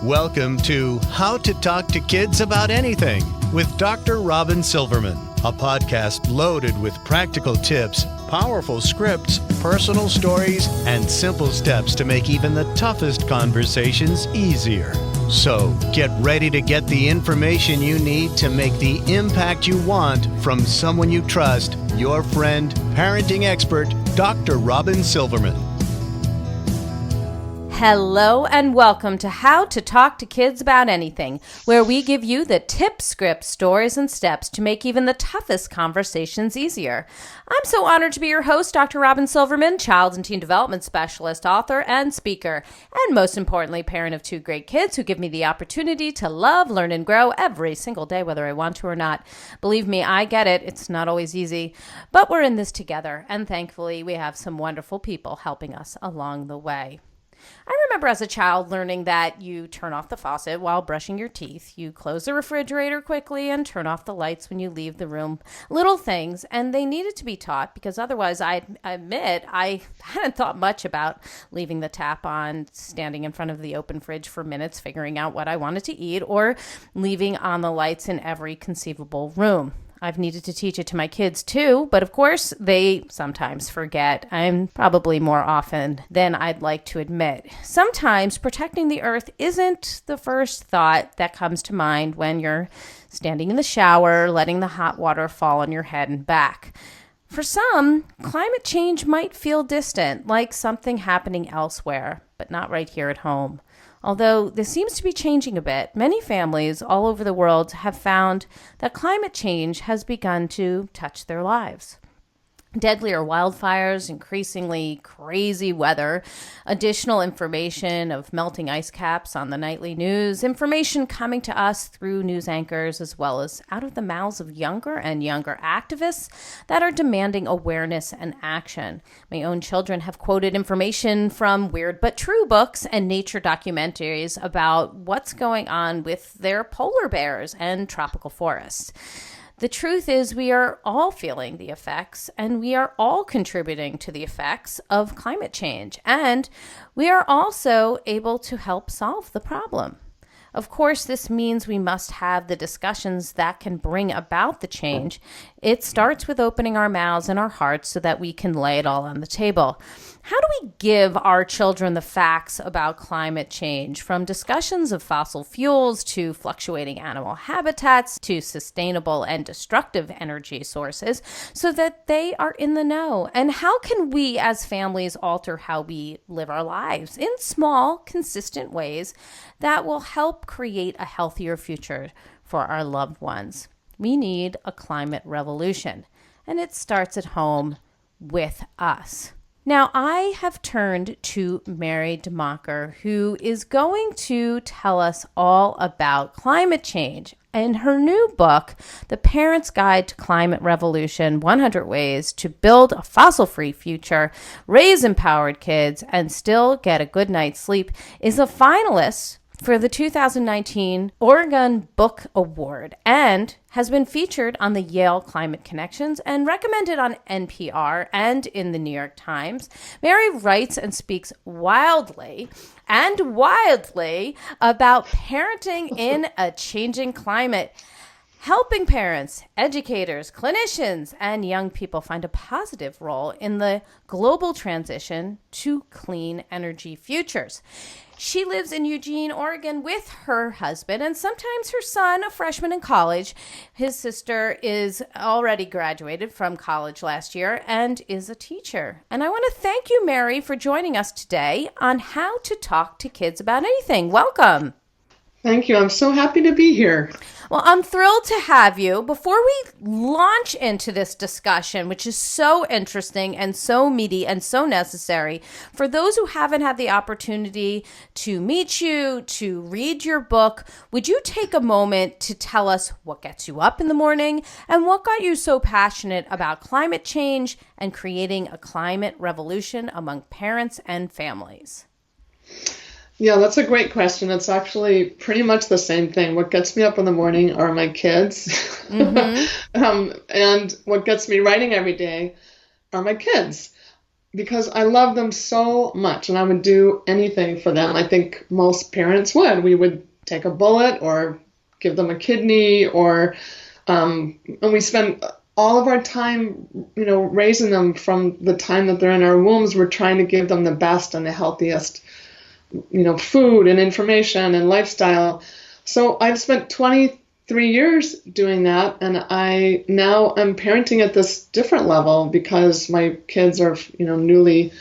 Welcome to How to Talk to Kids About Anything with Dr. Robyn Silverman, a podcast loaded with practical tips, powerful scripts, personal stories, and simple steps to make even the toughest conversations easier. So get ready to get the information you need to make the impact you want from someone you trust, your friend, parenting expert, Dr. Robyn Silverman. Hello and welcome to How to Talk to Kids About Anything, where we give you the tips, scripts, stories, and steps to make even the toughest conversations easier. I'm so honored to be your host, Dr. Robyn Silverman, child and teen development specialist, author, and speaker, and most importantly, parent of two great kids who give me the opportunity to love, learn, and grow every single day, whether I want to or not. Believe me, I get it. It's not always easy, but we're in this together, and thankfully, we have some wonderful people helping us along the way. I remember as a child learning that you turn off the faucet while brushing your teeth, you close the refrigerator quickly and turn off the lights when you leave the room. Little things, and they needed to be taught because otherwise I admit I hadn't thought much about leaving the tap on, standing in front of the open fridge for minutes figuring out what I wanted to eat, or leaving on the lights in every conceivable room. I've needed to teach it to my kids too, but of course they sometimes forget. I'm probably more often than I'd like to admit. Sometimes protecting the earth isn't the first thought that comes to mind when you're standing in the shower, letting the hot water fall on your head and back. For some, climate change might feel distant, like something happening elsewhere, but not right here at home. Although this seems to be changing a bit, many families all over the world have found that climate change has begun to touch their lives. Deadlier wildfires, increasingly crazy weather, additional information of melting ice caps on the nightly news, information coming to us through news anchors, as well as out of the mouths of younger and younger activists that are demanding awareness and action. My own children have quoted information from Weird But True books and nature documentaries about what's going on with their polar bears and tropical forests. The truth is we are all feeling the effects, and we are all contributing to the effects of climate change, and we are also able to help solve the problem. Of course, this means we must have the discussions that can bring about the change. It starts with opening our mouths and our hearts so that we can lay it all on the table. How do we give our children the facts about climate change, from discussions of fossil fuels to fluctuating animal habitats to sustainable and destructive energy sources, so that they are in the know? And how can we as families alter how we live our lives in small, consistent ways that will help create a healthier future for our loved ones? We need a climate revolution, and it starts at home with us. Now, I have turned to Mary Democker, who is going to tell us all about climate change. In her new book, The Parent's Guide to Climate Revolution, 100 Ways to Build a Fossil-Free Future, Raise Empowered Kids, and Still Get a Good Night's Sleep, is a finalist for the 2019 Oregon Book Award and has been featured on the Yale Climate Connections and recommended on NPR and in the New York Times. Mary writes and speaks wildly about parenting in a changing climate, helping parents, educators, clinicians, and young people find a positive role in the global transition to clean energy futures. She lives in Eugene, Oregon with her husband and sometimes her son, a freshman in college. His sister is already graduated from college last year and is a teacher. And I want to thank you, Mary, for joining us today on How to Talk to Kids About Anything. Welcome. Thank you. I'm so happy to be here. Well, I'm thrilled to have you. Before we launch into this discussion, which is so interesting and so meaty and so necessary, for those who haven't had the opportunity to meet you, to read your book, would you take a moment to tell us what gets you up in the morning and what got you so passionate about climate change and creating a climate revolution among parents and families? Yeah, that's a great question. It's actually pretty much the same thing. What gets me up in the morning are my kids. Mm-hmm. And what gets me writing every day are my kids. because I love them so much and I would do anything for them. I think most parents would. We would take a bullet or give them a kidney, or and we spend all of our time, raising them from the time that they're in our wombs. We're trying to give them the best and the healthiest, food and information and lifestyle. So I've spent 23 years doing that, and I now am parenting at this different level because my kids are, newly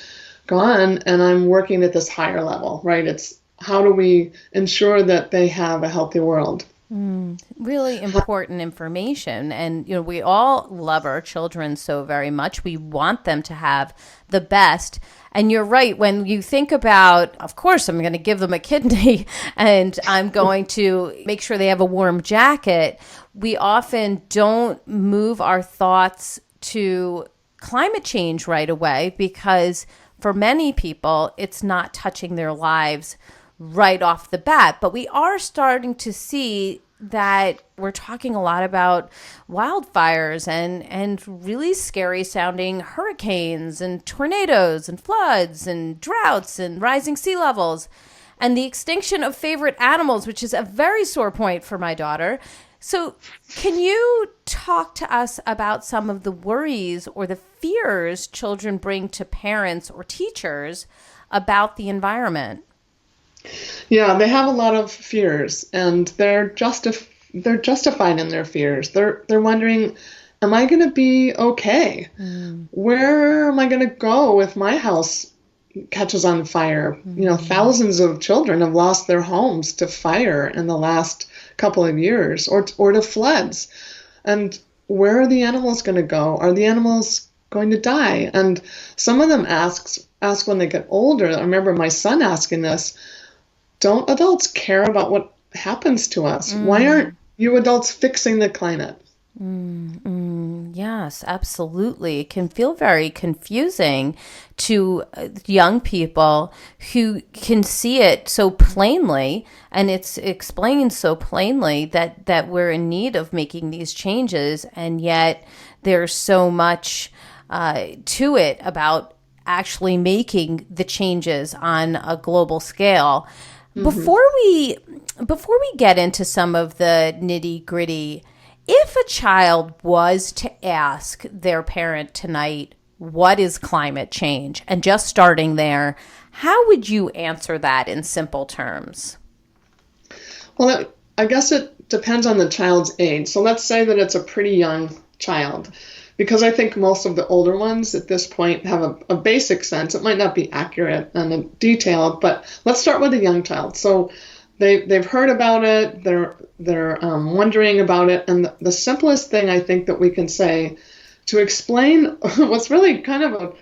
gone, and I'm working at this higher level, right? It's how do we ensure that they have a healthy world? Really important information. And, we all love our children so very much. We want them to have the best. And you're right. When you think about, of course, I'm going to give them a kidney and I'm going to make sure they have a warm jacket, we often don't move our thoughts to climate change right away because for many people, it's not touching their lives right off the bat. But we are starting to see that we're talking a lot about wildfires and really scary sounding hurricanes and tornadoes and floods and droughts and rising sea levels and the extinction of favorite animals, which is a very sore point for my daughter. So can you talk to us about some of the worries or the fears children bring to parents or teachers about the environment? Yeah, they have a lot of fears, and they're justified in their fears. They're wondering, am I going to be okay? Where am I going to go if my house catches on fire? Thousands of children have lost their homes to fire in the last couple of years, or to floods. And where are the animals going to go? Are the animals going to die? And some of them ask when they get older. I remember my son asking this, don't adults care about what happens to us? Why aren't you adults fixing the climate? Yes, absolutely. It can feel very confusing to young people who can see it so plainly, and it's explained so plainly that we're in need of making these changes, and yet there's so much to it about actually making the changes on a global scale. Before we get into some of the nitty-gritty, if a child was to ask their parent tonight, what is climate change? And just starting there, how would you answer that in simple terms? Well, I guess it depends on the child's age. So let's say that it's a pretty young child, because I think most of the older ones at this point have a basic sense. It might not be accurate and detailed, but let's start with a young child. So they've heard about it, they're wondering about it, and the simplest thing I think that we can say to explain what's really kind of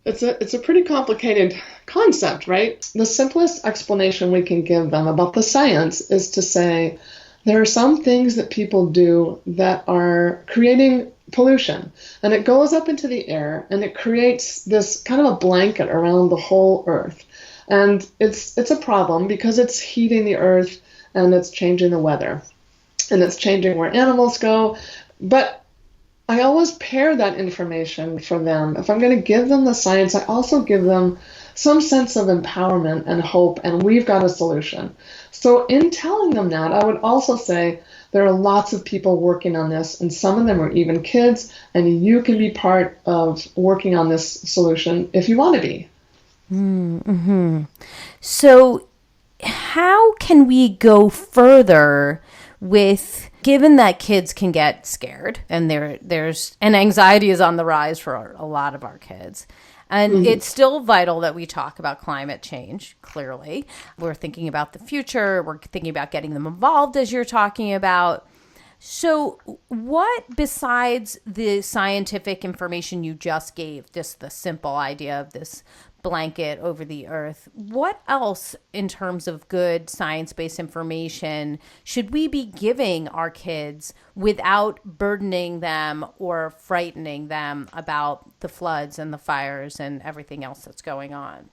it's a pretty complicated concept, right? The simplest explanation we can give them about the science is to say there are some things that people do that are creating pollution, and it goes up into the air and it creates this kind of a blanket around the whole earth. And it's a problem because it's heating the earth and it's changing the weather and it's changing where animals go. But I always pair that information for them. If I'm going to give them the science, I also give them some sense of empowerment and hope, and we've got a solution. So in telling them that, I would also say there are lots of people working on this, and some of them are even kids, and you can be part of working on this solution if you want to be. So how can we go further with, given that kids can get scared and and anxiety is on the rise for a lot of our kids, and it's still vital that we talk about climate change, clearly. We're thinking about the future. We're thinking about getting them involved, as you're talking about. So what, besides the scientific information you just gave, just the simple idea of this blanket over the earth, what else in terms of good science-based information should we be giving our kids without burdening them or frightening them about the floods and the fires and everything else that's going on?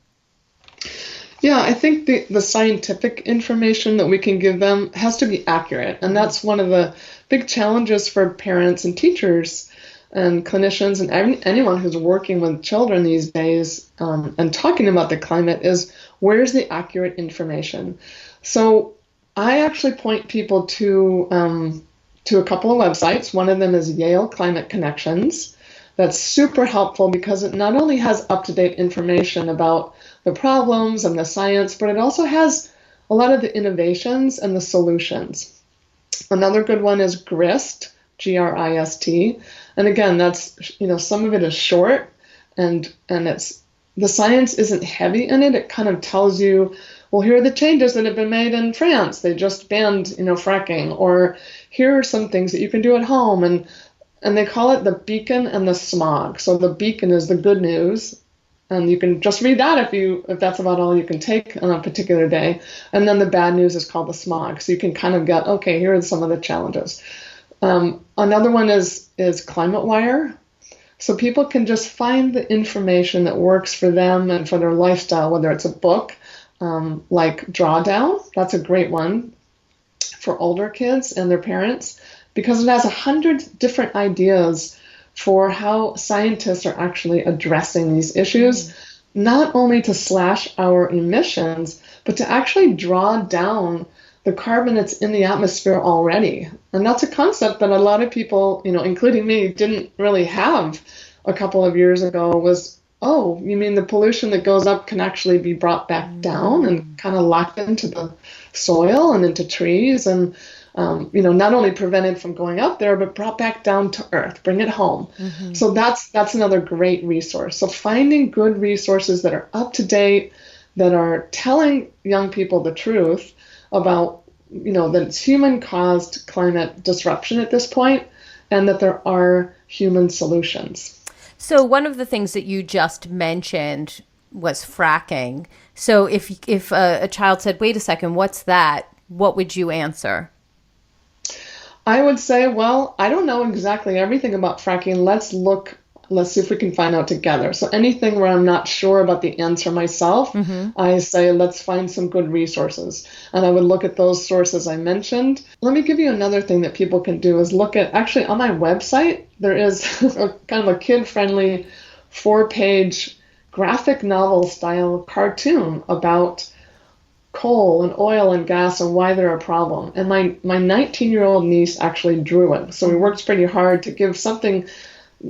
Yeah, I think the scientific information that we can give them has to be accurate. And that's one of the big challenges for parents and teachers and clinicians and anyone who's working with children these days and talking about the climate is, where's the accurate information? So I actually point people to a couple of websites. One of them is Yale Climate Connections. That's super helpful because it not only has up-to-date information about the problems and the science, but it also has a lot of the innovations and the solutions. Another good one is GRIST, G-R-I-S-T. And again, that's, some of it is short and it's, the science isn't heavy in it. It kind of tells you, well, here are the changes that have been made in France. They just banned, fracking, or here are some things that you can do at home. And they call it the beacon and the smog. So the beacon is the good news, and you can just read that if that's about all you can take on a particular day. And then the bad news is called the smog. So you can kind of get, okay, here are some of the challenges. Another one is Climate Wire. So people can just find the information that works for them and for their lifestyle, whether it's a book like Drawdown. That's a great one for older kids and their parents, because it has 100 different ideas for how scientists are actually addressing these issues, not only to slash our emissions, but to actually draw down the carbon that's in the atmosphere already. And that's a concept that a lot of people, including me, didn't really have a couple of years ago, was, oh, you mean the pollution that goes up can actually be brought back down and kind of locked into the soil and into trees and not only prevented from going up there, but brought back down to earth, bring it home. So that's another great resource. So finding good resources that are up to date, that are telling young people the truth about, that it's human-caused climate disruption at this point, and that there are human solutions. So one of the things that you just mentioned was fracking. So if a child said, wait a second, what's that? What would you answer? I would say, well, I don't know exactly everything about fracking. Let's see if we can find out together. So anything where I'm not sure about the answer myself, I say, let's find some good resources. And I would look at those sources I mentioned. Let me give you another thing that people can do is look at, actually on my website, there is kind of a kid-friendly 4-page graphic novel style cartoon about coal and oil and gas and why they're a problem. And my 19-year-old niece actually drew it. So we worked pretty hard to give something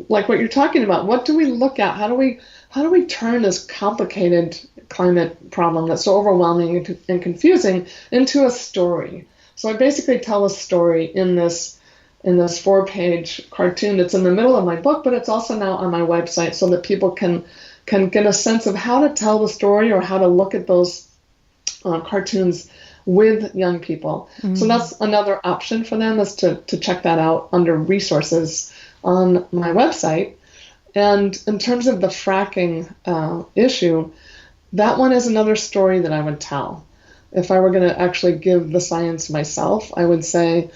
like what you're talking about. What do we look at? How do we turn this complicated climate problem that's so overwhelming and confusing into a story? So I basically tell a story in this 4-page cartoon that's in the middle of my book, but it's also now on my website so that people can get a sense of how to tell the story or how to look at those cartoons with young people. So that's another option for them, is to check that out under resources on my website. And in terms of the fracking issue, that one is another story that I would tell. If I were going to actually give the science myself, I would say,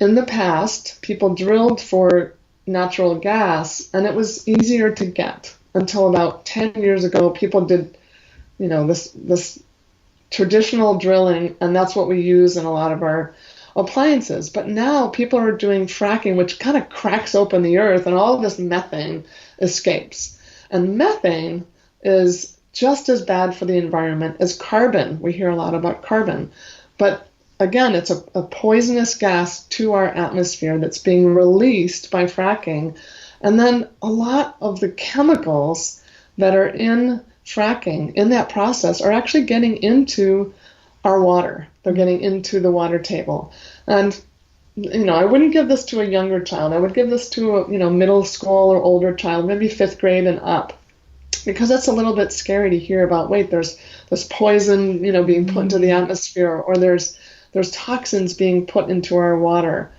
in the past, people drilled for natural gas, and it was easier to get. Until about 10 years ago, people did, this traditional drilling, and that's what we use in a lot of our appliances. But now people are doing fracking, which kind of cracks open the earth, and all of this methane escapes. And methane is just as bad for the environment as carbon. We hear a lot about carbon. But again, it's a poisonous gas to our atmosphere that's being released by fracking. And then a lot of the chemicals that are in fracking in that process are actually getting into our water. They're getting into the water table. And, I wouldn't give this to a younger child. I would give this to a, middle school or older child, maybe 5th grade and up, because that's a little bit scary to hear about. Wait, there's this poison, being put into the atmosphere, or there's toxins being put into our water.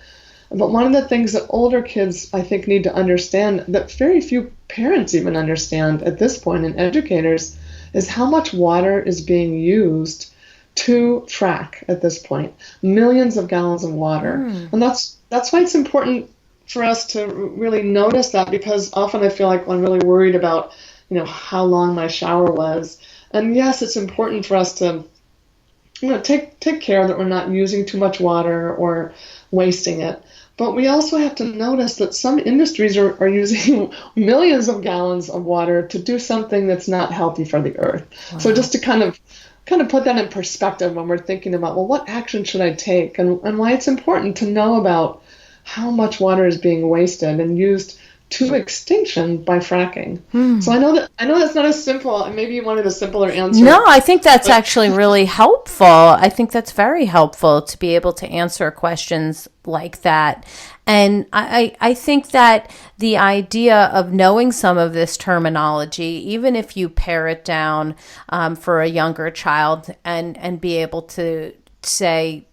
But one of the things that older kids, I think, need to understand, that very few parents even understand at this point, and educators, is how much water is being used to frack at this point. Millions of gallons of water. And that's why it's important for us to really notice that, because often I feel like I'm really worried about, how long my shower was. And yes, it's important for us to take care that we're not using too much water or wasting it. But we also have to notice that some industries are using millions of gallons of water to do something that's not healthy for the earth. Wow. So just to kind of put that in perspective when we're thinking about, well, what action should I take, and why it's important to know about how much water is being wasted and used to extinction by fracking. So I know that's not as simple, and maybe you wanted a simpler answer. No, I think that's actually really helpful. I think that's very helpful to be able to answer questions like that. And I think that the idea of knowing some of this terminology, even if you pare it down for a younger child, and be able to say,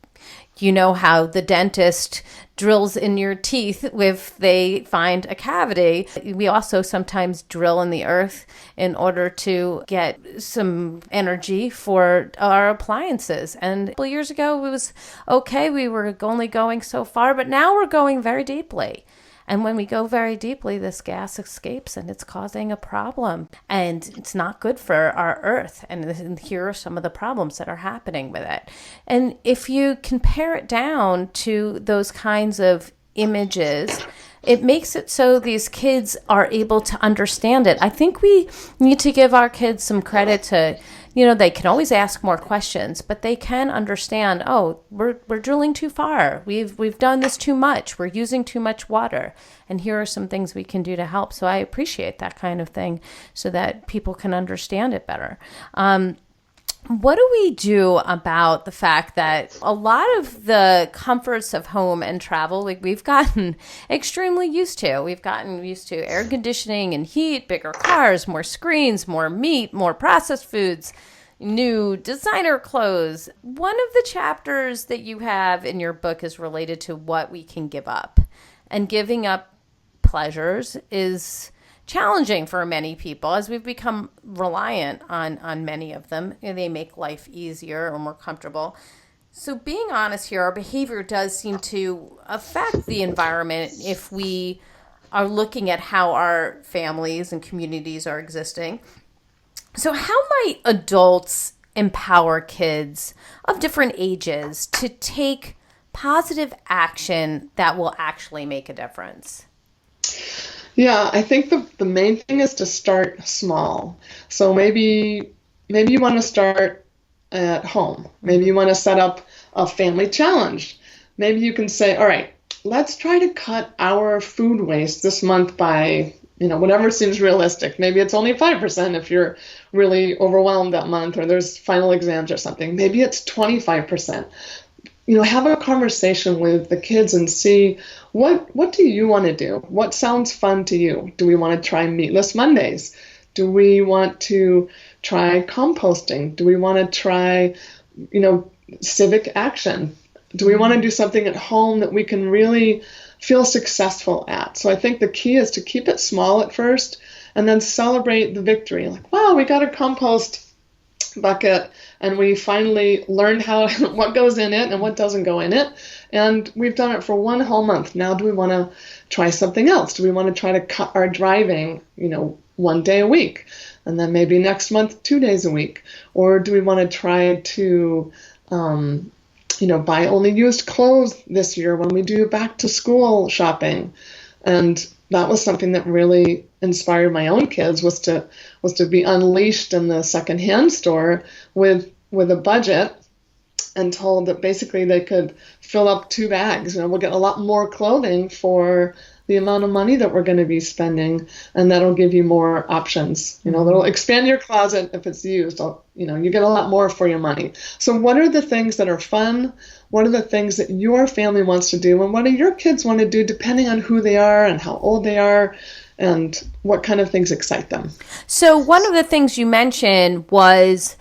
you know how the dentist drills in your teeth if they find a cavity. We also sometimes drill in the earth in order to get some energy for our appliances. And a couple years ago, it was okay. We were only going so far, but now we're going very deeply. And when we go very deeply, this gas escapes and it's causing a problem. And it's not good for our earth. And here are some of the problems that are happening with it. And if you compare it down to those kinds of images, it makes it so these kids are able to understand it. I think we need to give our kids some credit to, they can always ask more questions, but they can understand, oh, we're drilling too far. We've done this too much. We're using too much water. And here are some things we can do to help. So I appreciate that kind of thing so that people can understand it better. What do we do about the fact that a lot of the comforts of home and travel, we've gotten extremely used to? We've gotten used to air conditioning and heat, bigger cars, more screens, more meat, more processed foods, new designer clothes. One of the chapters that you have in your book is related to what we can give up. And giving up pleasures is challenging for many people as we've become reliant on many of them. They make life easier or more comfortable. So being honest here, our behavior does seem to affect the environment if we are looking at how our families and communities are existing. So how might adults empower kids of different ages to take positive action that will actually make a difference? Yeah, I think the main thing is to start small. So maybe you want to start at home. Maybe you want to set up a family challenge. Maybe you can say, all right, let's try to cut our food waste this month by, whatever seems realistic. Maybe it's only 5% if you're really overwhelmed that month or there's final exams or something. Maybe it's 25%. Have a conversation with the kids and see what do you want to do? What sounds fun to you? Do we want to try meatless Mondays? Do we want to try composting? Do we want to try, civic action? Do we want to do something at home that we can really feel successful at? So I think the key is to keep it small at first and then celebrate the victory. Like, wow, we got a compost bucket and we finally learned what goes in it and what doesn't go in it, and we've done it for one whole month. Now do we want to try something else? Do we want to try to cut our driving 1 day a week, and then maybe next month 2 days a week? Or do we want to try to buy only used clothes this year when we do back to school shopping? And that was something that really inspired my own kids, was to be unleashed in the secondhand store with a budget and told that basically they could fill up 2 bags. We'll get a lot more clothing for the amount of money that we're going to be spending, and that'll give you more options. That'll expand your closet if it's used. You get a lot more for your money. So what are the things that are fun? What are the things that your family wants to do? And what do your kids want to do, depending on who they are and how old they are and what kind of things excite them? So one of the things you mentioned was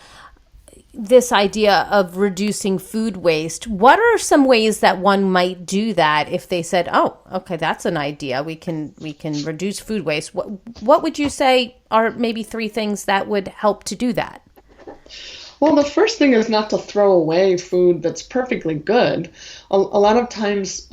this idea of reducing food waste. What are some ways that one might do that if they said, oh, okay, that's an idea. We can reduce food waste. What would you say are maybe 3 things that would help to do that? Well, the first thing is not to throw away food that's perfectly good. A lot of times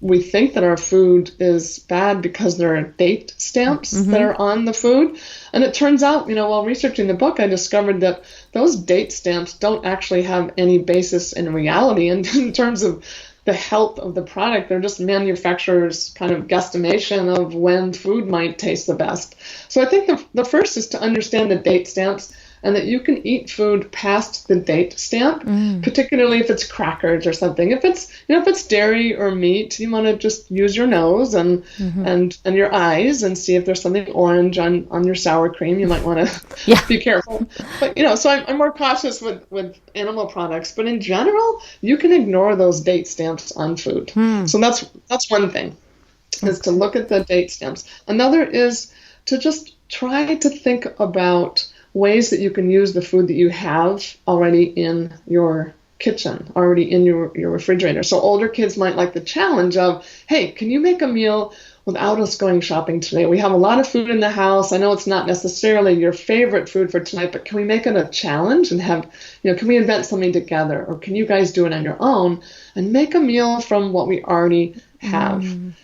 we think that our food is bad because there are date stamps that are on the food. And it turns out, while researching the book, I discovered that those date stamps don't actually have any basis in reality in terms of the health of the product. They're just manufacturers' kind of guesstimation of when food might taste the best. So I think the first is to understand the date stamps and that you can eat food past the date stamp, particularly if it's crackers or something. If it's dairy or meat, you want to just use your nose and your eyes and see if there's something orange on your sour cream. You might want to be careful. But so I'm more cautious with animal products. But in general, you can ignore those date stamps on food. So that's one thing, is to look at the date stamps. Another is to just try to think about ways that you can use the food that you have already in your kitchen, already in your refrigerator. So older kids might like the challenge of, hey, can you make a meal without us going shopping today? We have a lot of food in the house. I know it's not necessarily your favorite food for tonight, but can we make it a challenge and have, can we invent something together? Or can you guys do it on your own and make a meal from what we already have? And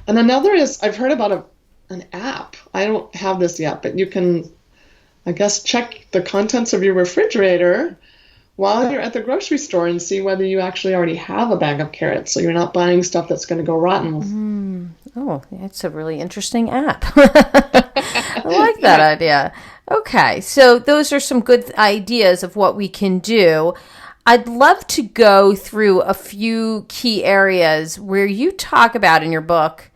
another is, I've heard about an app. I don't have this yet, but you can, I guess, check the contents of your refrigerator while you're at the grocery store and see whether you actually already have a bag of carrots, so you're not buying stuff that's going to go rotten. Oh, that's a really interesting app. I like that idea. Okay, so those are some good ideas of what we can do. I'd love to go through a few key areas where you talk about in your book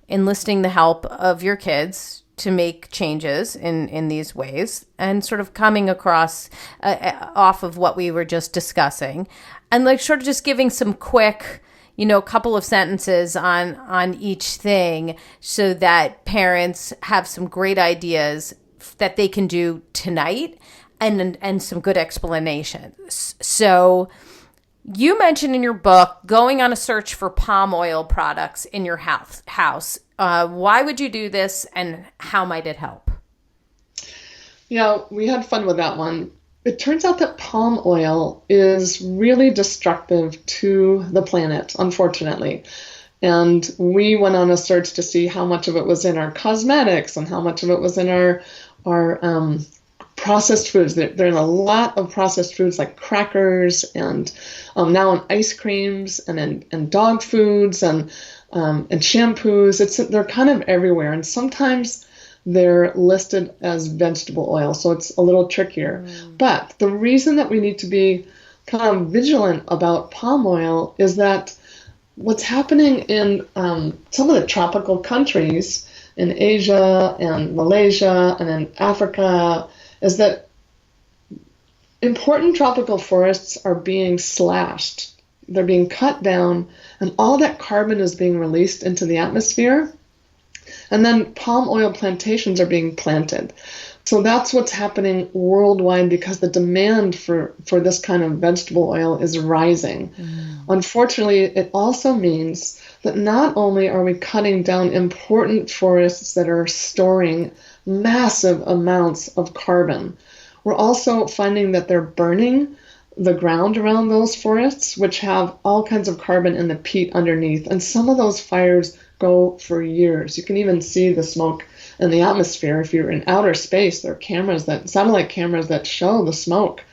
enlisting the help of your kids to make changes in these ways, and sort of coming across off of what we were just discussing, and like sort of just giving some quick, couple of sentences on each thing, so that parents have some great ideas that they can do tonight, and some good explanations. So you mentioned in your book going on a search for palm oil products in your house. Why would you do this, and how might it help? Yeah, we had fun with that one. It turns out that palm oil is really destructive to the planet, unfortunately. And we went on a search to see how much of it was in our cosmetics and how much of it was in our processed foods. There are a lot of processed foods like crackers and now in ice creams and in dog foods and shampoos. They're kind of everywhere, and sometimes they're listed as vegetable oil, so it's a little trickier. But the reason that we need to be kind of vigilant about palm oil is that what's happening in some of the tropical countries in Asia and Malaysia and in Africa is that important tropical forests are being slashed. They're being cut down, and all that carbon is being released into the atmosphere. And then palm oil plantations are being planted. So that's what's happening worldwide, because the demand for this kind of vegetable oil is rising. Unfortunately, it also means that not only are we cutting down important forests that are storing massive amounts of carbon, we're also finding that they're burning the ground around those forests, which have all kinds of carbon in the peat underneath. And some of those fires go for years. You can even see the smoke in the atmosphere. If you're in outer space, there are satellite cameras that show the smoke.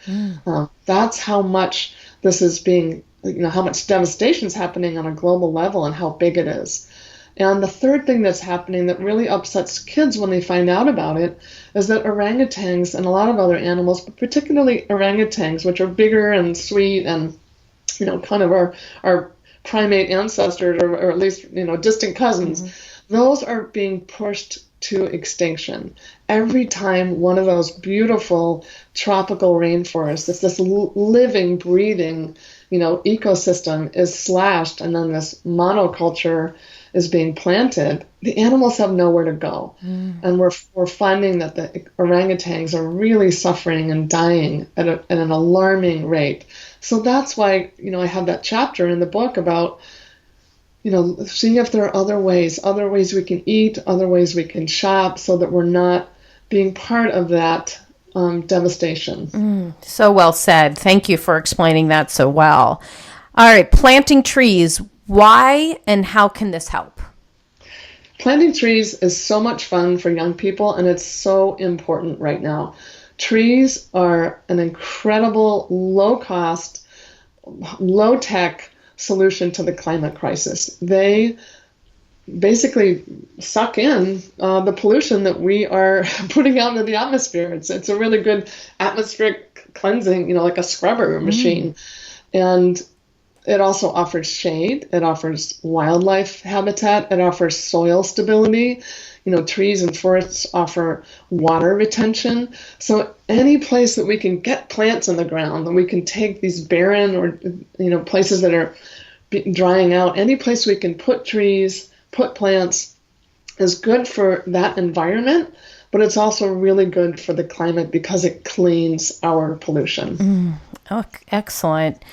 That's how much this is being, how much devastation is happening on a global level and how big it is. And the third thing that's happening that really upsets kids when they find out about it is that orangutans and a lot of other animals, but particularly orangutans, which are bigger and sweet and, kind of our primate ancestors, or at least, distant cousins, those are being pushed to extinction. Every time one of those beautiful tropical rainforests, it's this living, breathing, ecosystem is slashed, and then this monoculture is being planted, the animals have nowhere to go. And we're finding that the orangutans are really suffering and dying at an alarming rate. So that's why, I have that chapter in the book about, seeing if there are other ways we can eat, other ways we can shop, so that we're not being part of that devastation. So well said. Thank you for explaining that so well. All right, planting trees. Why and how can this help? Planting trees is so much fun for young people, and it's so important right now. Trees are an incredible, low-cost, low-tech, solution to the climate crisis. They basically suck in the pollution that we are putting out into the atmosphere. It's a really good atmospheric cleansing, like a scrubber machine. And it also offers shade. It offers wildlife habitat. It offers soil stability. Trees and forests offer water retention. So any place that we can get plants in the ground, that we can take these barren or, places that are drying out, any place we can put trees, put plants, is good for that environment, but it's also really good for the climate because it cleans our pollution. Oh, excellent.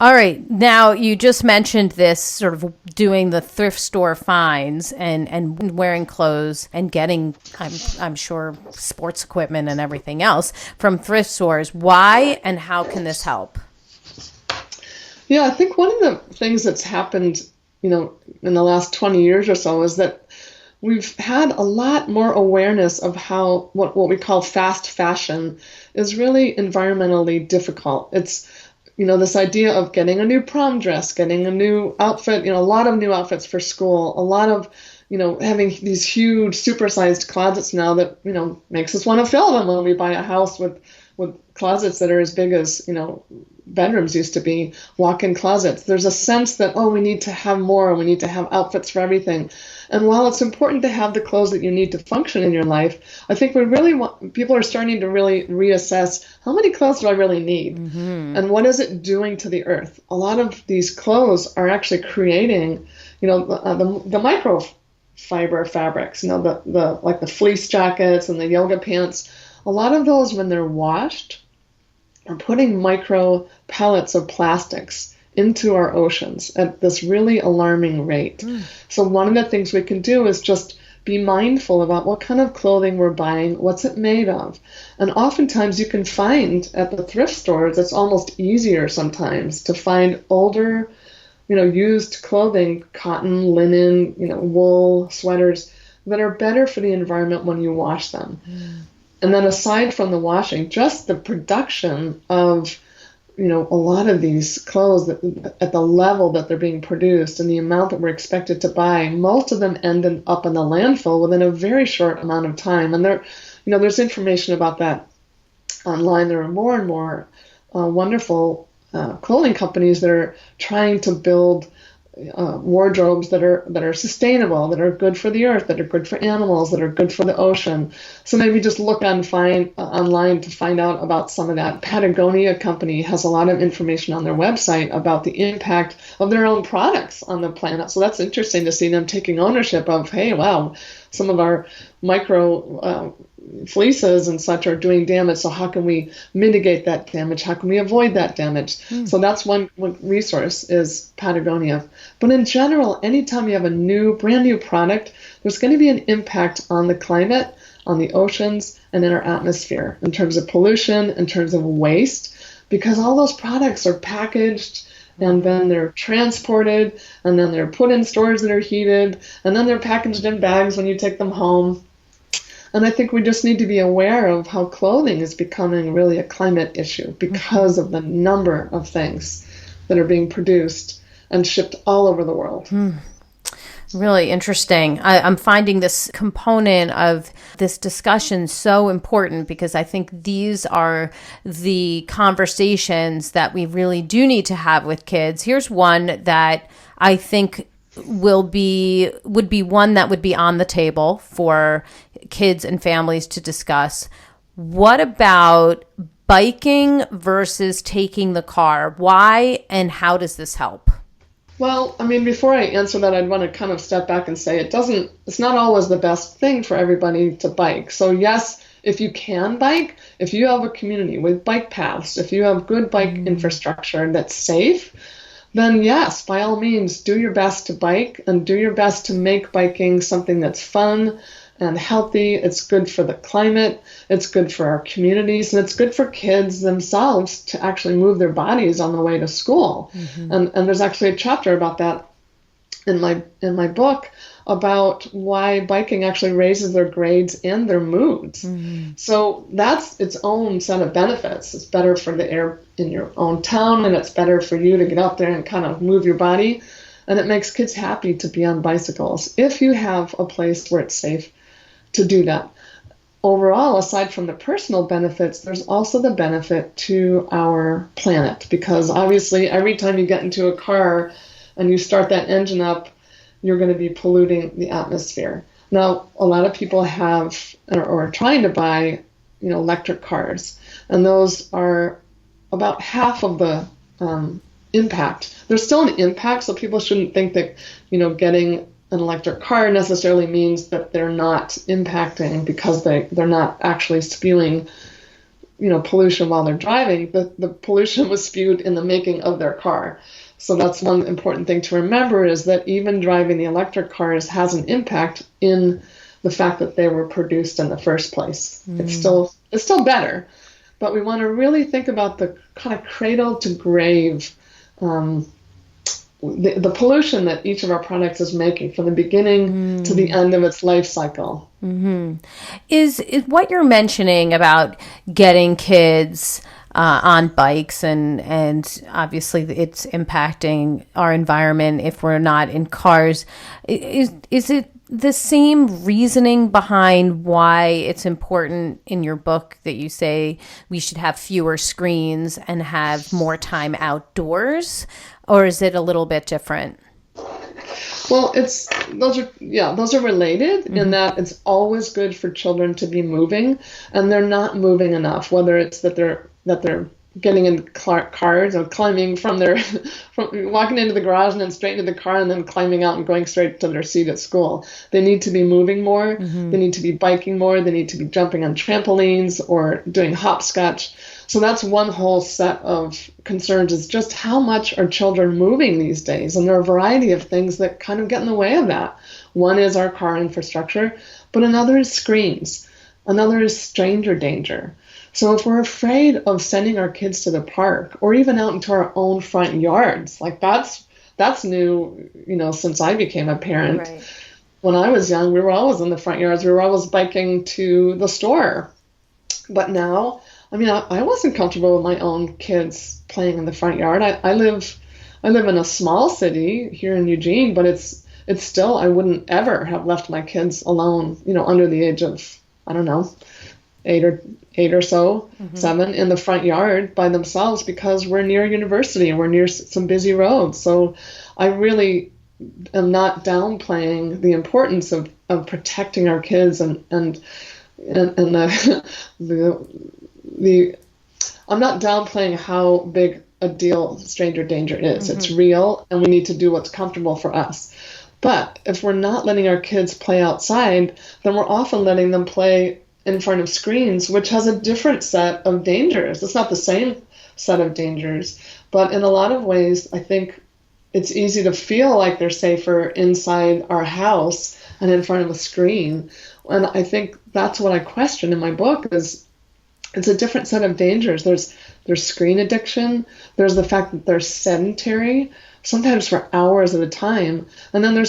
All right. Now, you just mentioned this sort of doing the thrift store finds and wearing clothes and getting, I'm sure, sports equipment and everything else from thrift stores. Why and how can this help? Yeah, I think one of the things that's happened, in the last 20 years or so is that we've had a lot more awareness of how what we call fast fashion is really environmentally difficult. It's this idea of getting a new prom dress, getting a new outfit, a lot of new outfits for school, a lot of, having these huge supersized closets now that, makes us want to fill them when we buy a house with closets that are as big as, bedrooms used to be, walk-in closets. There's a sense that, we need to have more, we need to have outfits for everything. And while it's important to have the clothes that you need to function in your life, I think people are starting to really reassess, how many clothes do I really need? And what is it doing to the earth? A lot of these clothes are actually creating, the microfiber fabrics, like the fleece jackets and the yoga pants. A lot of those, when they're washed, are putting micro pellets of plastics into our oceans at this really alarming rate. So one of the things we can do is just be mindful about what kind of clothing we're buying, what's it made of. And oftentimes you can find at the thrift stores, it's almost easier sometimes to find older, used clothing, cotton, linen, wool, sweaters that are better for the environment when you wash them. And then aside from the washing, just the production of, a lot of these clothes at the level that they're being produced and the amount that we're expected to buy, most of them end up in the landfill within a very short amount of time. And there's information about that online. There are more and more wonderful clothing companies that are trying to build wardrobes that are sustainable, that are good for the earth, that are good for animals, that are good for the ocean. So maybe just look online to find out about some of that. Patagonia company has a lot of information on their website about the impact of their own products on the planet. So that's interesting to see them taking ownership of, hey, wow, some of our micro fleeces and such are doing damage. So how can we mitigate that damage? How can we avoid that damage? So that's one resource is Patagonia. But in general, anytime you have a brand new product, there's going to be an impact on the climate, on the oceans, and in our atmosphere in terms of pollution, in terms of waste, because all those products are packaged and then they're transported and then they're put in stores that are heated and then they're packaged in bags when you take them home. And I think we just need to be aware of how clothing is becoming really a climate issue because of the number of things that are being produced and shipped all over the world. Really interesting. I'm finding this component of this discussion so important because I think these are the conversations that we really do need to have with kids. Here's one that I think would be one that would be on the table for kids and families to discuss. What about biking versus taking the car? Why and how does this help? Well, before I answer that, I'd want to kind of step back and say it's not always the best thing for everybody to bike. So yes, if you can bike, if you have a community with bike paths, if you have good bike infrastructure that's safe, then yes, by all means, do your best to bike and do your best to make biking something that's fun and healthy. It's good for the climate, it's good for our communities, and it's good for kids themselves to actually move their bodies on the way to school. And there's actually a chapter about that in my book about why biking actually raises their grades and their moods. So that's its own set of benefits. It's better for the air in your own town, and it's better for you to get out there and kind of move your body. And it makes kids happy to be on bicycles if you have a place where it's safe to do that. Overall, aside from the personal benefits, there's also the benefit to our planet, because obviously every time you get into a car and you start that engine up, you're going to be polluting the atmosphere. Now, a lot of people have or are trying to buy, electric cars, and those are about half of the impact. There's still an impact, so people shouldn't think that, getting an electric car necessarily means that they're not impacting because they're not actually spewing, pollution while they're driving. The pollution was spewed in the making of their car. So that's one important thing to remember, is that even driving the electric cars has an impact in the fact that they were produced in the first place. It's still better, but we want to really think about the kind of cradle to grave, the pollution that each of our products is making from the beginning to the end of its life cycle. Is what you're mentioning about getting kids on bikes and obviously it's impacting our environment if we're not in cars. Is it the same reasoning behind why it's important in your book that you say we should have fewer screens and have more time outdoors, or is it a little bit different? Well, those are related in that it's always good for children to be moving, and they're not moving enough, whether it's that they're getting in cars or climbing from walking into the garage and then straight into the car and then climbing out and going straight to their seat at school. They need to be moving more. They need to be biking more. They need to be jumping on trampolines or doing hopscotch. So that's one whole set of concerns, is just how much are children moving these days? And there are a variety of things that kind of get in the way of that. One is our car infrastructure, but another is screens. Another is stranger danger. So if we're afraid of sending our kids to the park or even out into our own front yards, like that's new, since I became a parent. Right. When I was young, we were always in the front yards. We were always biking to the store. But now, I wasn't comfortable with my own kids playing in the front yard. I live in a small city here in Eugene, but it's still, I wouldn't ever have left my kids alone, under the age of, I don't know, 8 or so, 7, in the front yard by themselves, because we're near university and we're near some busy roads. So I really am not downplaying the importance of protecting our kids and the I'm not downplaying how big a deal stranger danger is. It's real, and we need to do what's comfortable for us. But if we're not letting our kids play outside, then we're often letting them play in front of screens, which has a different set of dangers. It's not the same set of dangers, but in a lot of ways, I think it's easy to feel like they're safer inside our house and in front of a screen. And I think that's what I question in my book, is it's a different set of dangers. There's screen addiction. There's the fact that they're sedentary, sometimes for hours at a time. And then there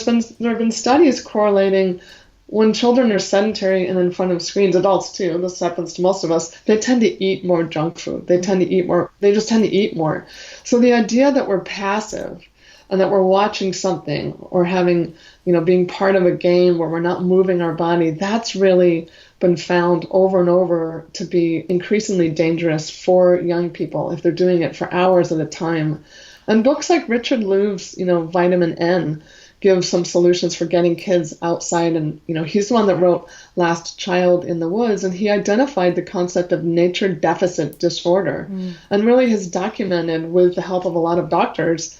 have been studies correlating when children are sedentary and in front of screens, adults too, this happens to most of us, they tend to eat more junk food. They just tend to eat more. So the idea that we're passive and that we're watching something or having, being part of a game where we're not moving our body, that's really been found over and over to be increasingly dangerous for young people if they're doing it for hours at a time. And books like Richard Louve's, Vitamin N, give some solutions for getting kids outside. And, he's the one that wrote Last Child in the Woods, and he identified the concept of nature deficit disorder and really has documented, with the help of a lot of doctors,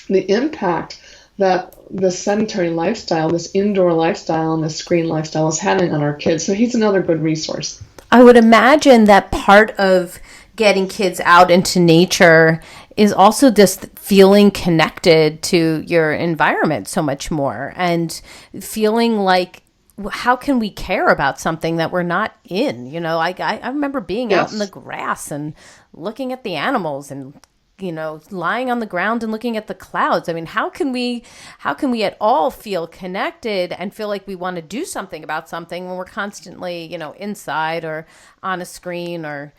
the impact that the sedentary lifestyle, this indoor lifestyle and this screen lifestyle is having on our kids. So he's another good resource. I would imagine that part of getting kids out into nature is also just feeling connected to your environment so much more, and feeling like, how can we care about something that we're not in? I remember being out in the grass and looking at the animals and lying on the ground and looking at the clouds. I mean, how can we at all feel connected and feel like we want to do something about something when we're constantly, inside or on a screen or,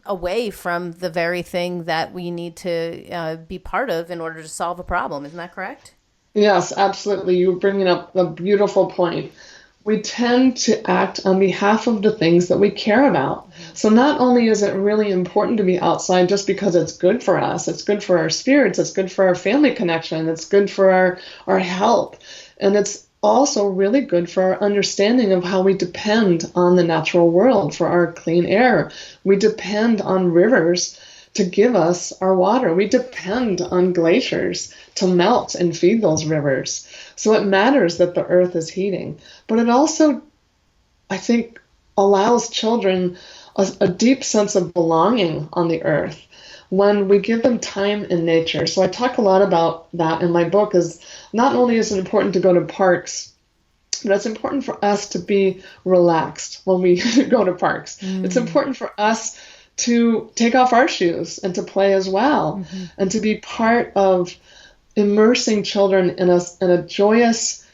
away from the very thing that we need to be part of in order to solve a problem. Isn't that correct? Yes, absolutely. You're bringing up a beautiful point. We tend to act on behalf of the things that we care about. So not only is it really important to be outside just because it's good for us, it's good for our spirits, it's good for our family connection, it's good for our health, and it's also really good for our understanding of how we depend on the natural world for our clean air. We depend on rivers to give us our water. We depend on glaciers to melt and feed those rivers. So it matters that the earth is heating. But it also, I think, allows children a deep sense of belonging on the earth when we give them time in nature. So I talk a lot about that in my book. Is not only is it important to go to parks, but it's important for us to be relaxed when we go to parks. It's important for us to take off our shoes and to play as well, and to be part of immersing children in a joyous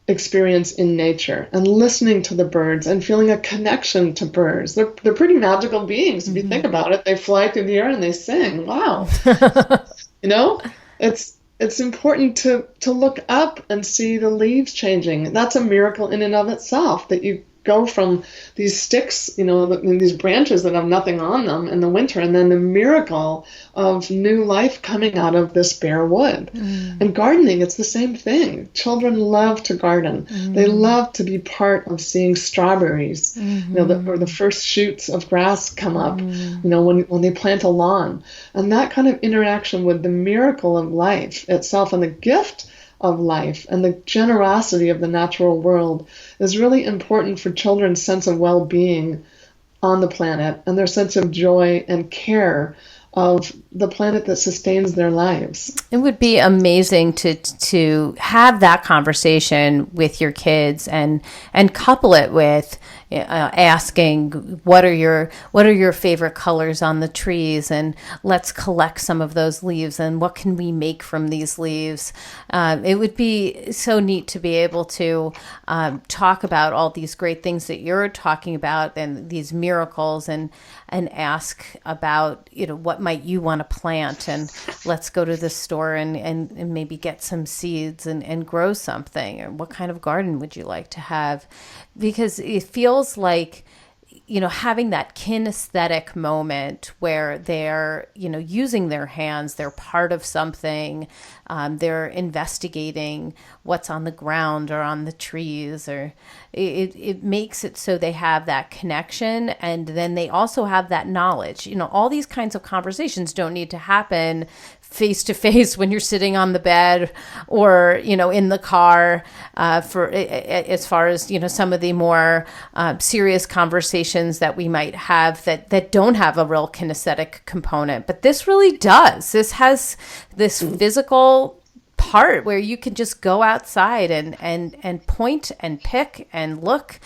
experience in nature and listening to the birds and feeling a connection to birds. They're pretty magical beings if you think about it. They fly through the air and they sing. Wow. It's important to look up and see the leaves changing. That's a miracle in and of itself, that you go from these sticks, these branches that have nothing on them in the winter, and then the miracle of new life coming out of this bare wood. And gardening, it's the same thing. Children love to garden. They love to be part of seeing strawberries, or the first shoots of grass come up, when they plant a lawn. And that kind of interaction with the miracle of life itself and the gift of life and the generosity of the natural world is really important for children's sense of well-being on the planet and their sense of joy and care of the planet that sustains their lives. It would be amazing to have that conversation with your kids and couple it with asking what are your favorite colors on the trees, and let's collect some of those leaves, and what can we make from these leaves. It would be so neat to be able to talk about all these great things that you're talking about and these miracles, and ask about what might you want to plant, and let's go to the store and maybe get some seeds and grow something, or what kind of garden would you like to have, because it feels like having that kinesthetic moment where they're using their hands, they're part of something, they're investigating what's on the ground or on the trees, or it makes it so they have that connection, and then they also have that knowledge. All these kinds of conversations don't need to happen face to face when you're sitting on the bed or in the car, for as far as some of the more serious conversations that we might have that don't have a real kinesthetic component. But this really does. This has this physical part where you can just go outside and point and pick and look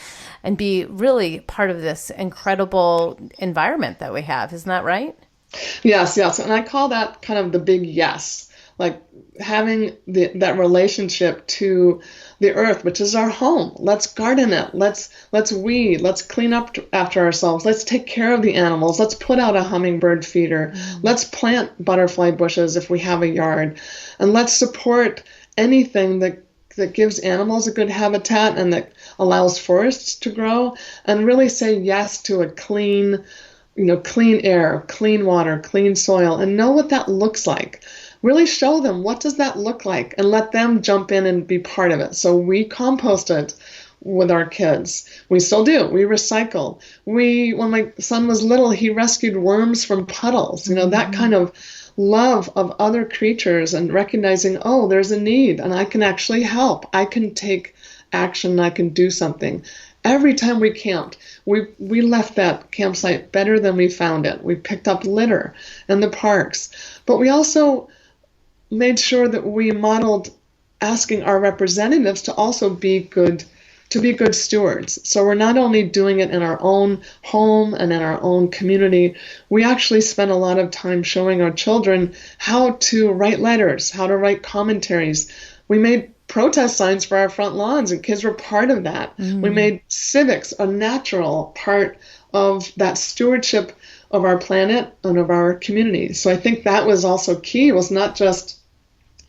and be really part of this incredible environment that we have. Isn't that right? Yes. And I call that kind of the big yes, like having that relationship to the earth, which is our home. Let's garden it. Let's weed. Let's clean up after ourselves. Let's take care of the animals. Let's put out a hummingbird feeder. Let's plant butterfly bushes if we have a yard. And let's support anything that gives animals a good habitat and that allows forests to grow, and really say yes to a clean air, clean water, clean soil, and know what that looks like. Really show them what does that look like, and let them jump in and be part of it. So we composted with our kids. We still do. We recycle. When my son was little, he rescued worms from puddles. That kind of love of other creatures and recognizing, oh, there's a need and I can actually help. I can take action. I can do something. Every time we camped, we left that campsite better than we found it. We picked up litter in the parks, but we also made sure that we modeled asking our representatives to also be good to be good stewards. So we're not only doing it in our own home and in our own community, we actually spend a lot of time showing our children how to write letters, how to write commentaries. We made protest signs for our front lawns, and kids were part of that. We made civics a natural part of that stewardship of our planet and of our community. So I think that was also key, was not just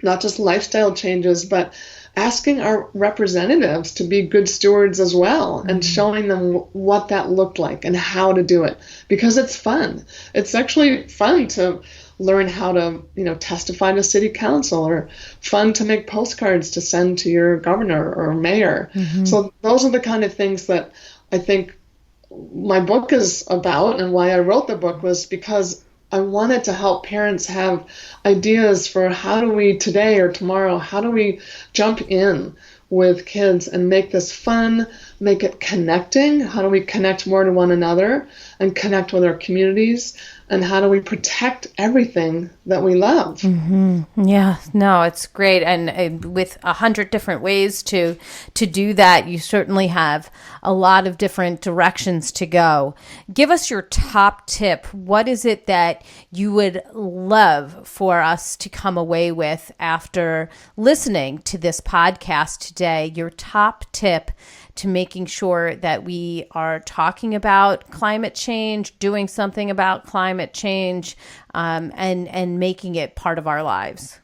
lifestyle changes, but asking our representatives to be good stewards as well, and showing them what that looked like and how to do it, because it's fun. It's actually fun to learn how to, testify to city council, or fun to make postcards to send to your governor or mayor. So those are the kind of things that I think my book is about, and why I wrote the book was because I wanted to help parents have ideas for how do we today or tomorrow, how do we jump in with kids and make this fun, make it connecting? How do we connect more to one another and connect with our communities? And how do we protect everything that we love? Yeah, no, it's great. And with 100 different ways to do that, you certainly have a lot of different directions to go. Give us your top tip. What is it that you would love for us to come away with after listening to this podcast today? Your top tip to making sure that we are talking about climate change, doing something about climate change, and making it part of our lives?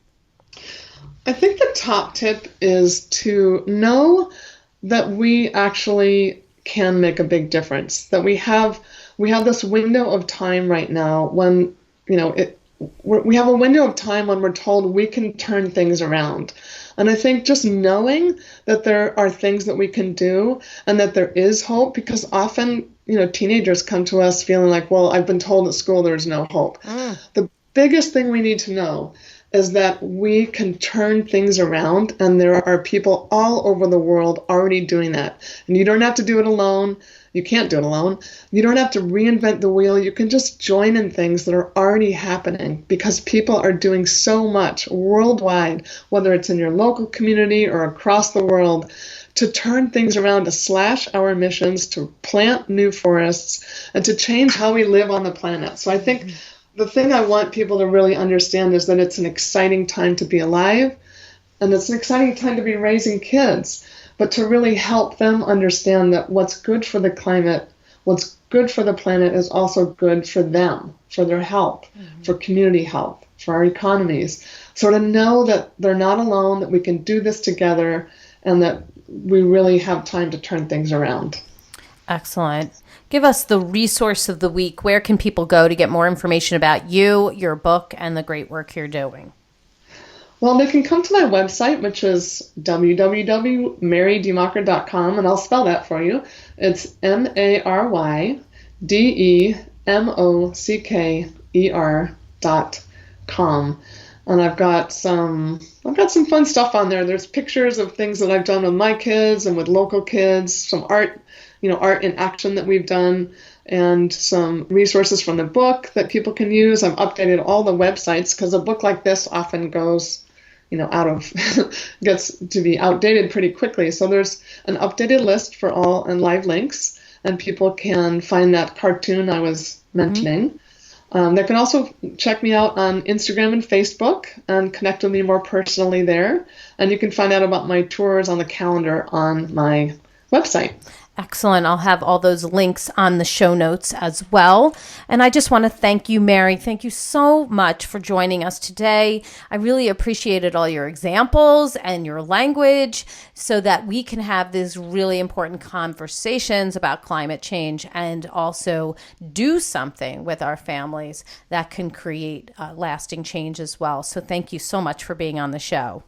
I think the top tip is to know that we actually can make a big difference, that we have this window of time right now when, we have a window of time when we're told we can turn things around. And I think just knowing that there are things that we can do and that there is hope, because often, teenagers come to us feeling like, well, I've been told at school there's no hope. The biggest thing we need to know is that we can turn things around, and there are people all over the world already doing that. And you don't have to do it alone. You can't do it alone. You don't have to reinvent the wheel. You can just join in things that are already happening, because people are doing so much worldwide, whether it's in your local community or across the world, to turn things around, to slash our emissions, to plant new forests, and to change how we live on the planet. So I think the thing I want people to really understand is that it's an exciting time to be alive, and it's an exciting time to be raising kids, but to really help them understand that what's good for the climate, what's good for the planet is also good for them, for their health, for community health, for our economies. So to know that they're not alone, that we can do this together, and that we really have time to turn things around. Excellent. Give us the resource of the week. Where can people go to get more information about you, your book, and the great work you're doing? Well, they can come to my website, which is www.marydemocker.com, and I'll spell that for you. It's MaryDemocker.com. And I've got some fun stuff on there. There's pictures of things that I've done with my kids and with local kids, some art in action that we've done, and some resources from the book that people can use. I've updated all the websites, because a book like this often goes, gets to be outdated pretty quickly. So there's an updated list for all and live links, and people can find that cartoon I was mentioning. They can also check me out on Instagram and Facebook and connect with me more personally there. And you can find out about my tours on the calendar on my website. Excellent. I'll have all those links on the show notes as well. And I just want to thank you, Mary. Thank you so much for joining us today. I really appreciated all your examples and your language, so that we can have these really important conversations about climate change and also do something with our families that can create lasting change as well. So thank you so much for being on the show.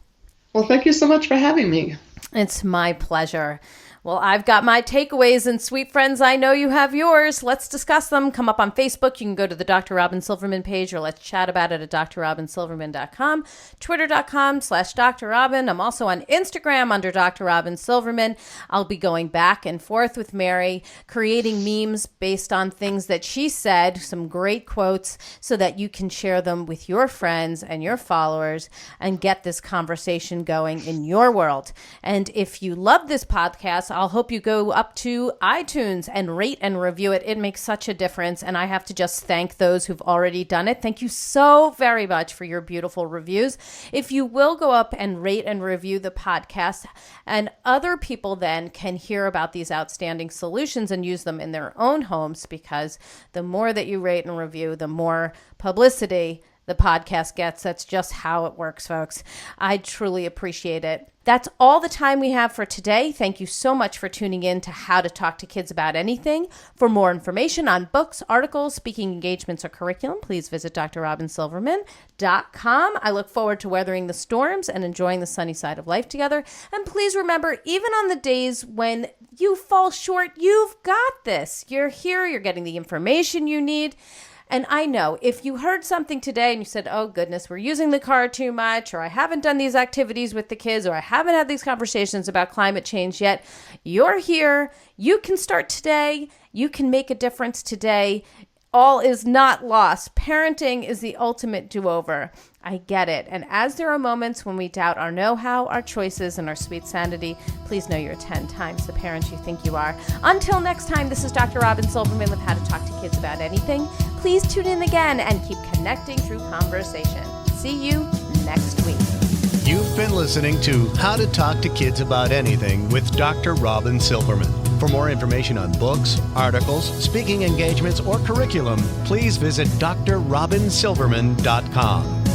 Well, thank you so much for having me. It's my pleasure. Well, I've got my takeaways, and sweet friends, I know you have yours. Let's discuss them. Come up on Facebook. You can go to the Dr. Robyn Silverman page, or let's chat about it at drrobynsilverman.com, twitter.com/Dr. Robyn. I'm also on Instagram under Dr. Robyn Silverman. I'll be going back and forth with Mary, creating memes based on things that she said, some great quotes, so that you can share them with your friends and your followers and get this conversation going in your world. And if you love this podcast, I'll hope you go up to iTunes and rate and review it. It makes such a difference, and I have to just thank those who've already done it. Thank you so very much for your beautiful reviews. If you will go up and rate and review the podcast, and other people then can hear about these outstanding solutions and use them in their own homes, because the more that you rate and review, the more publicity the podcast gets. That's just how it works, folks. I truly appreciate it. That's all the time we have for today. Thank you so much for tuning in to How to Talk to Kids About Anything. For more information on books, articles, speaking engagements, or curriculum, please visit drrobynsilverman.com. I look forward to weathering the storms and enjoying the sunny side of life together. And please remember, even on the days when you fall short, you've got this. You're here. You're getting the information you need. And I know if you heard something today and you said, oh goodness, we're using the car too much, or I haven't done these activities with the kids, or I haven't had these conversations about climate change yet, you're here. You can start today. You can make a difference today. All is not lost. Parenting is the ultimate do-over. I get it. And as there are moments when we doubt our know-how, our choices, and our sweet sanity, please know you're 10 times the parent you think you are. Until next time, this is Dr. Robyn Silverman with How to Talk to Kids About Anything. Please tune in again and keep connecting through conversation. See you next week. You've been listening to How to Talk to Kids About Anything with Dr. Robyn Silverman. For more information on books, articles, speaking engagements, or curriculum, please visit drrobynsilverman.com.